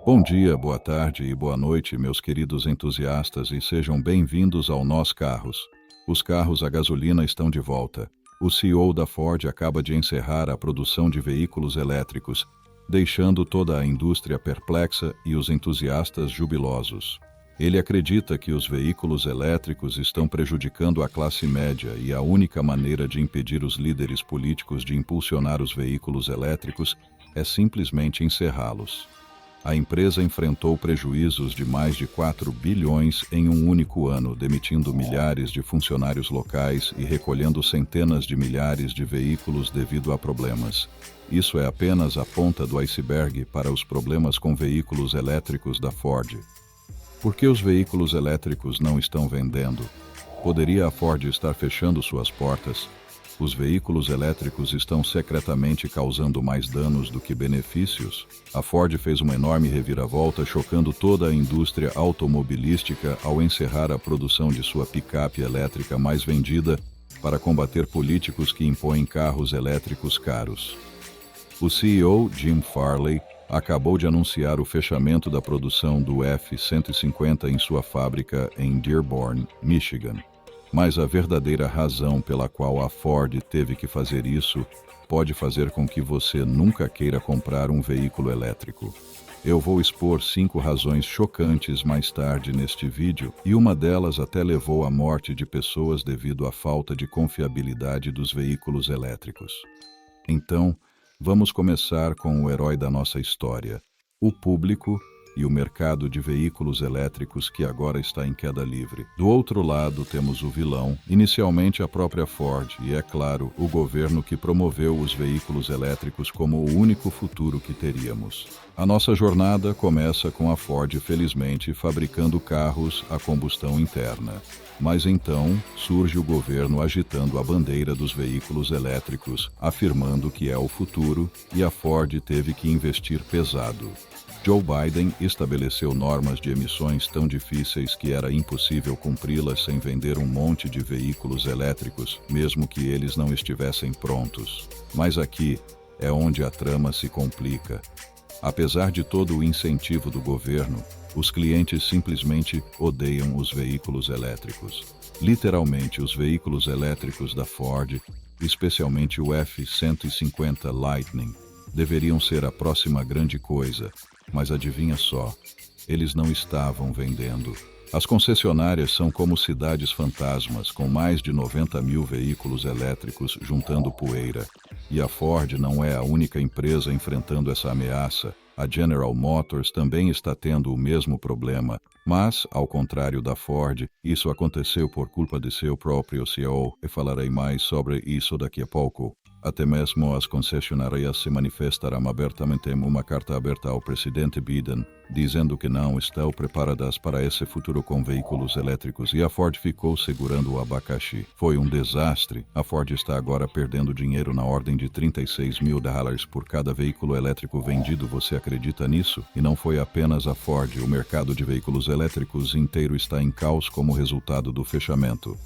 Bom dia, boa tarde e boa noite, meus queridos entusiastas, e sejam bem-vindos ao Nós Carros. Os carros a gasolina estão de volta. O CEO da Ford acaba de encerrar a produção de veículos elétricos, deixando toda a indústria perplexa e os entusiastas jubilosos. Ele acredita que os veículos elétricos estão prejudicando a classe média e a única maneira de impedir os líderes políticos de impulsionar os veículos elétricos é simplesmente encerrá-los. A empresa enfrentou prejuízos de mais de 4 bilhões em um único ano, demitindo milhares de funcionários locais e recolhendo centenas de milhares de veículos devido a problemas. Isso é apenas a ponta do iceberg para os problemas com veículos elétricos da Ford. Por que os veículos elétricos não estão vendendo? Poderia a Ford estar fechando suas portas? Os veículos elétricos estão secretamente causando mais danos do que benefícios? A Ford fez uma enorme reviravolta, chocando toda a indústria automobilística ao encerrar a produção de sua picape elétrica mais vendida para combater políticos que impõem carros elétricos caros. O CEO, Jim Farley, acabou de anunciar o fechamento da produção do F-150 em sua fábrica em Dearborn, Michigan. Mas a verdadeira razão pela qual a Ford teve que fazer isso pode fazer com que você nunca queira comprar um veículo elétrico. Eu vou expor 5 razões chocantes mais tarde neste vídeo, e uma delas até levou à morte de pessoas devido à falta de confiabilidade dos veículos elétricos. Então, vamos começar com o herói da nossa história, o público e o mercado de veículos elétricos que agora está em queda livre. Do outro lado, temos o vilão, inicialmente a própria Ford e, é claro, o governo que promoveu os veículos elétricos como o único futuro que teríamos. A nossa jornada começa com a Ford, felizmente, fabricando carros a combustão interna. Mas então surge o governo agitando a bandeira dos veículos elétricos, afirmando que é o futuro, e a Ford teve que investir pesado. Joe Biden estabeleceu normas de emissões tão difíceis que era impossível cumpri-las sem vender um monte de veículos elétricos, mesmo que eles não estivessem prontos. Mas aqui é onde a trama se complica. Apesar de todo o incentivo do governo, os clientes simplesmente odeiam os veículos elétricos. Literalmente, os veículos elétricos da Ford, especialmente o F-150 Lightning, deveriam ser a próxima grande coisa, mas adivinha só, eles não estavam vendendo. As concessionárias são como cidades fantasmas, com mais de 90 mil veículos elétricos juntando poeira. E a Ford não é a única empresa enfrentando essa ameaça. A General Motors também está tendo o mesmo problema, mas, ao contrário da Ford, isso aconteceu por culpa de seu próprio CEO, e falarei mais sobre isso daqui a pouco. Até mesmo as concessionárias se manifestaram abertamente em uma carta aberta ao presidente Biden, dizendo que não estão preparadas para esse futuro com veículos elétricos, e a Ford ficou segurando o abacaxi. Foi um desastre. A Ford está agora perdendo dinheiro na ordem de $36 mil por cada veículo elétrico vendido. Você acredita nisso? E não foi apenas a Ford. O mercado de veículos elétricos inteiro está em caos como resultado do fechamento.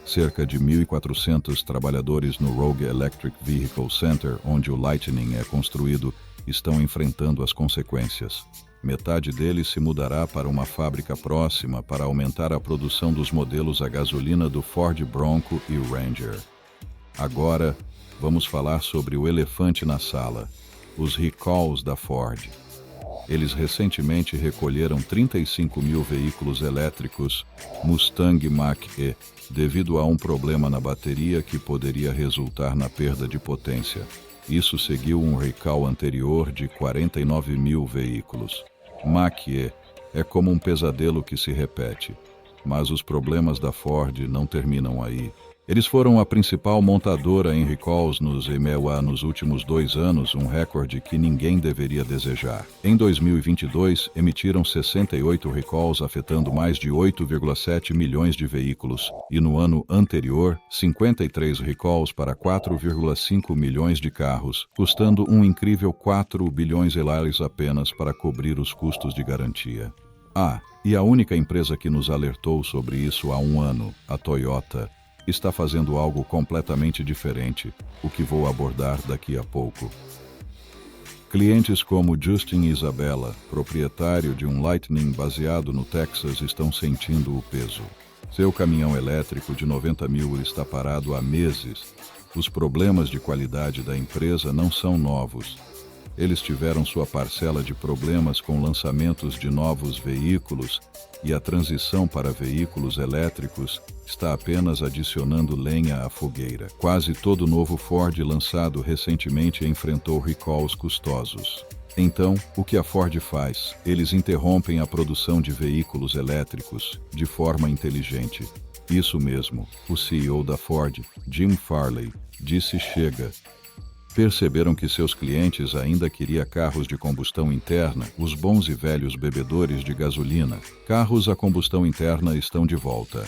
Cerca de 1.400 trabalhadores no Rogue Electric Vehicle Center, onde o Lightning é construído, estão enfrentando as consequências. Metade deles se mudará para uma fábrica próxima para aumentar a produção dos modelos a gasolina do Ford Bronco e Ranger. Agora, vamos falar sobre o elefante na sala, os recalls da Ford. Eles recentemente recolheram 35 mil veículos elétricos Mustang Mach-E, devido a um problema na bateria que poderia resultar na perda de potência. Isso seguiu um recall anterior de 49 mil veículos. Mach-E é como um pesadelo que se repete, mas os problemas da Ford não terminam aí. Eles foram a principal montadora em recalls nos EMEA nos últimos 2 anos, um recorde que ninguém deveria desejar. Em 2022, emitiram 68 recalls afetando mais de 8,7 milhões de veículos, e no ano anterior, 53 recalls para 4,5 milhões de carros, custando um incrível 4 bilhões de dólares apenas para cobrir os custos de garantia. E a única empresa que nos alertou sobre isso há um ano, a Toyota, está fazendo algo completamente diferente, o que vou abordar daqui a pouco. Clientes como Justin Isabella, proprietário de um Lightning baseado no Texas, estão sentindo o peso. Seu caminhão elétrico de 90 mil está parado há meses. Os problemas de qualidade da empresa não são novos. Eles tiveram sua parcela de problemas com lançamentos de novos veículos e a transição para veículos elétricos está apenas adicionando lenha à fogueira. Quase todo novo Ford lançado recentemente enfrentou recalls custosos. Então, o que a Ford faz? Eles interrompem a produção de veículos elétricos de forma inteligente. Isso mesmo, o CEO da Ford, Jim Farley, disse chega. Perceberam que seus clientes ainda queriam carros de combustão interna, os bons e velhos bebedores de gasolina. Carros a combustão interna estão de volta.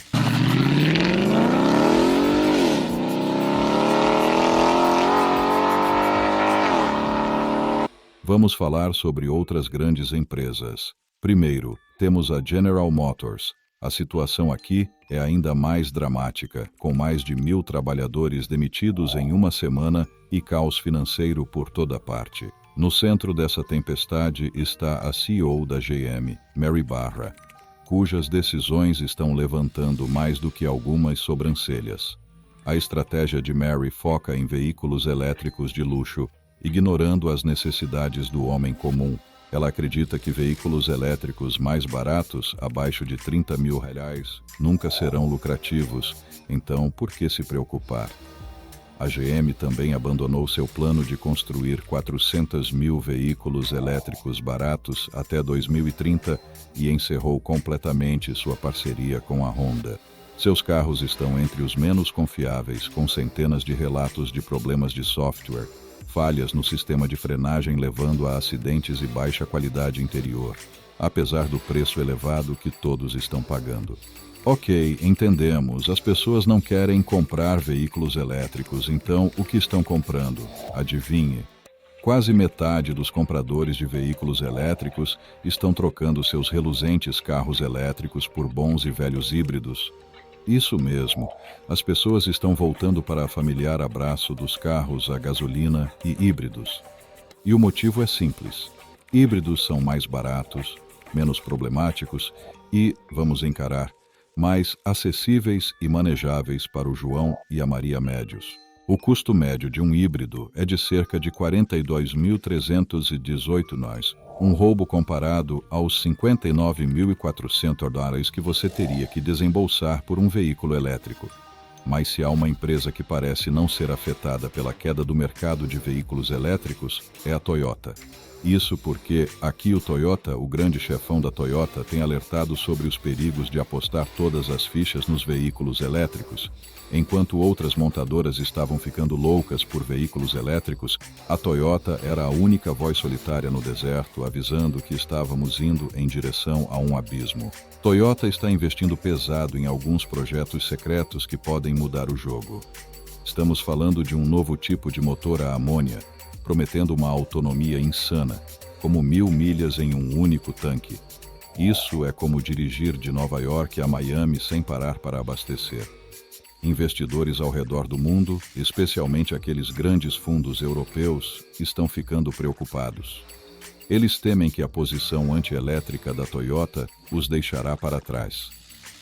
Vamos falar sobre outras grandes empresas. Primeiro, temos a General Motors. A situação aqui é ainda mais dramática, com mais de 1.000 trabalhadores demitidos em uma semana e caos financeiro por toda parte. No centro dessa tempestade está a CEO da GM, Mary Barra, cujas decisões estão levantando mais do que algumas sobrancelhas. A estratégia de Mary foca em veículos elétricos de luxo, ignorando as necessidades do homem comum. Ela acredita que veículos elétricos mais baratos, abaixo de R$30 mil, nunca serão lucrativos, então por que se preocupar? A GM também abandonou seu plano de construir 400 mil veículos elétricos baratos até 2030 e encerrou completamente sua parceria com a Honda. Seus carros estão entre os menos confiáveis, com centenas de relatos de problemas de software, falhas no sistema de frenagem levando a acidentes e baixa qualidade interior, apesar do preço elevado que todos estão pagando. Ok, entendemos, as pessoas não querem comprar veículos elétricos, então o que estão comprando? Adivinhe. Quase metade dos compradores de veículos elétricos estão trocando seus reluzentes carros elétricos por bons e velhos híbridos. Isso mesmo, as pessoas estão voltando para a familiar abraço dos carros a gasolina e híbridos. E o motivo é simples. Híbridos são mais baratos, menos problemáticos e, vamos encarar, mais acessíveis e manejáveis para o João e a Maria médios. O custo médio de um híbrido é de cerca de $42.318, um roubo comparado aos $59.400 que você teria que desembolsar por um veículo elétrico. Mas se há uma empresa que parece não ser afetada pela queda do mercado de veículos elétricos, é a Toyota. Isso porque aqui o Toyota, o grande chefão da Toyota, tem alertado sobre os perigos de apostar todas as fichas nos veículos elétricos. Enquanto outras montadoras estavam ficando loucas por veículos elétricos, a Toyota era a única voz solitária no deserto, avisando que estávamos indo em direção a um abismo. Toyota está investindo pesado em alguns projetos secretos que podem mudar o jogo. Estamos falando de um novo tipo de motor a amônia, prometendo uma autonomia insana, como 1.000 milhas em um único tanque. Isso é como dirigir de Nova York a Miami sem parar para abastecer. Investidores ao redor do mundo, especialmente aqueles grandes fundos europeus, estão ficando preocupados. Eles temem que a posição antielétrica da Toyota os deixará para trás.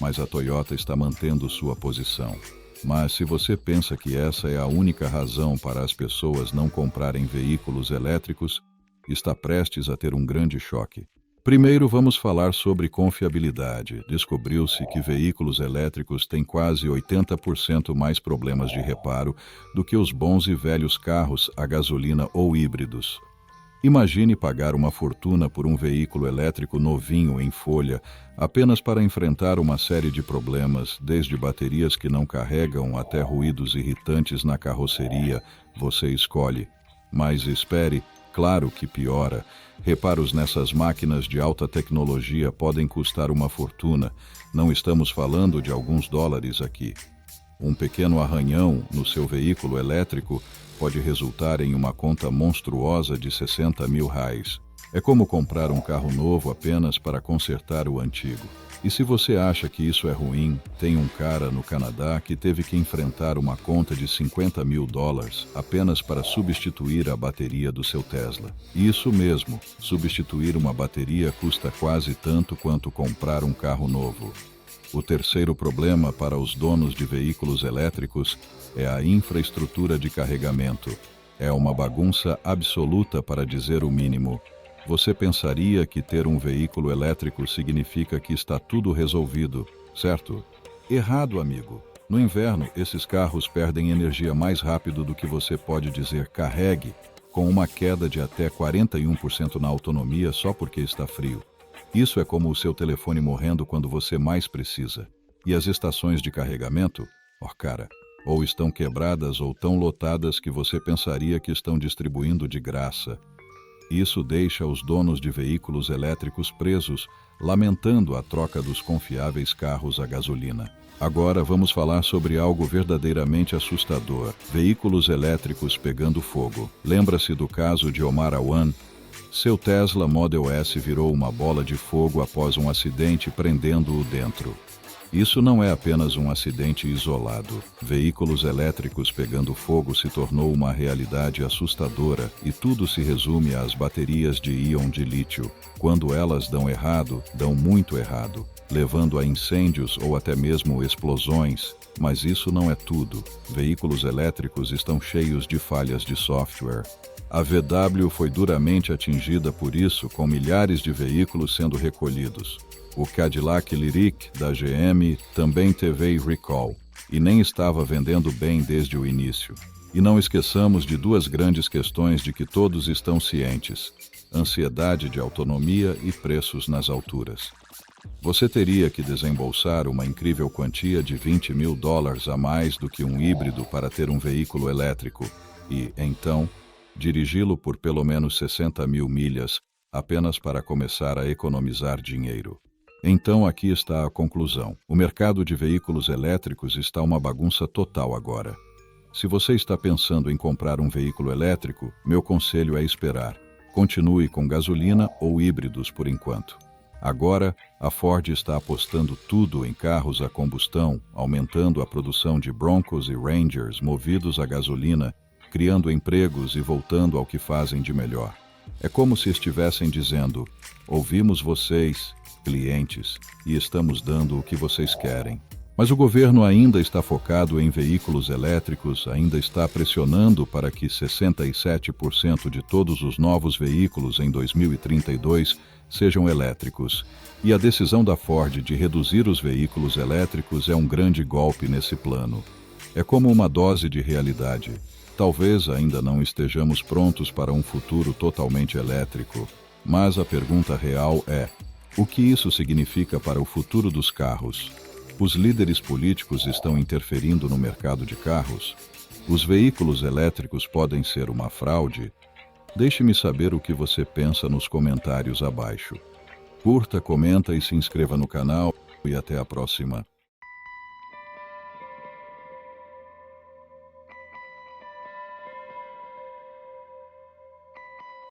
Mas a Toyota está mantendo sua posição. Mas se você pensa que essa é a única razão para as pessoas não comprarem veículos elétricos, está prestes a ter um grande choque. Primeiro vamos falar sobre confiabilidade. Descobriu-se que veículos elétricos têm quase 80% mais problemas de reparo do que os bons e velhos carros a gasolina ou híbridos. Imagine pagar uma fortuna por um veículo elétrico novinho em folha, apenas para enfrentar uma série de problemas, desde baterias que não carregam até ruídos irritantes na carroceria. Você escolhe. Mas espere, claro que piora. Reparos nessas máquinas de alta tecnologia podem custar uma fortuna. Não estamos falando de alguns dólares aqui. Um pequeno arranhão no seu veículo elétrico pode resultar em uma conta monstruosa de R$60 mil. É como comprar um carro novo apenas para consertar o antigo. E se você acha que isso é ruim, tem um cara no Canadá que teve que enfrentar uma conta de $50.000 apenas para substituir a bateria do seu Tesla. Isso mesmo, substituir uma bateria custa quase tanto quanto comprar um carro novo. O terceiro problema para os donos de veículos elétricos é a infraestrutura de carregamento. É uma bagunça absoluta, para dizer o mínimo. Você pensaria que ter um veículo elétrico significa que está tudo resolvido, certo? Errado, amigo. No inverno, esses carros perdem energia mais rápido do que você pode dizer carregue, com uma queda de até 41% na autonomia só porque está frio. Isso é como o seu telefone morrendo quando você mais precisa. E as estações de carregamento? Cara, ou estão quebradas ou tão lotadas que você pensaria que estão distribuindo de graça. Isso deixa os donos de veículos elétricos presos, lamentando a troca dos confiáveis carros a gasolina. Agora vamos falar sobre algo verdadeiramente assustador: veículos elétricos pegando fogo. Lembra-se do caso de Omar Awan? Seu Tesla Model S virou uma bola de fogo após um acidente prendendo-o dentro. Isso não é apenas um acidente isolado. Veículos elétricos pegando fogo se tornou uma realidade assustadora e tudo se resume às baterias de íon de lítio. Quando elas dão errado, dão muito errado, levando a incêndios ou até mesmo explosões. Mas isso não é tudo. Veículos elétricos estão cheios de falhas de software. A VW foi duramente atingida por isso, com milhares de veículos sendo recolhidos. O Cadillac Lyriq da GM também teve recall e nem estava vendendo bem desde o início. E não esqueçamos de duas grandes questões de que todos estão cientes: ansiedade de autonomia e preços nas alturas. Você teria que desembolsar uma incrível quantia de $20.000 a mais do que um híbrido para ter um veículo elétrico e, então, dirigi-lo por pelo menos 60.000 milhas apenas para começar a economizar dinheiro. Então aqui está a conclusão. O mercado de veículos elétricos está uma bagunça total agora. Se você está pensando em comprar um veículo elétrico, meu conselho é esperar. Continue com gasolina ou híbridos por enquanto. Agora, a Ford está apostando tudo em carros a combustão, aumentando a produção de Broncos e Rangers movidos a gasolina, criando empregos e voltando ao que fazem de melhor. É como se estivessem dizendo: ouvimos vocês, clientes, e estamos dando o que vocês querem. Mas o governo ainda está focado em veículos elétricos, ainda está pressionando para que 67% de todos os novos veículos em 2032 sejam elétricos. E a decisão da Ford de reduzir os veículos elétricos é um grande golpe nesse plano. É como uma dose de realidade. Talvez ainda não estejamos prontos para um futuro totalmente elétrico, mas a pergunta real é: o que isso significa para o futuro dos carros? Os líderes políticos estão interferindo no mercado de carros? Os veículos elétricos podem ser uma fraude? Deixe-me saber o que você pensa nos comentários abaixo. Curta, comenta e se inscreva no canal, e até a próxima.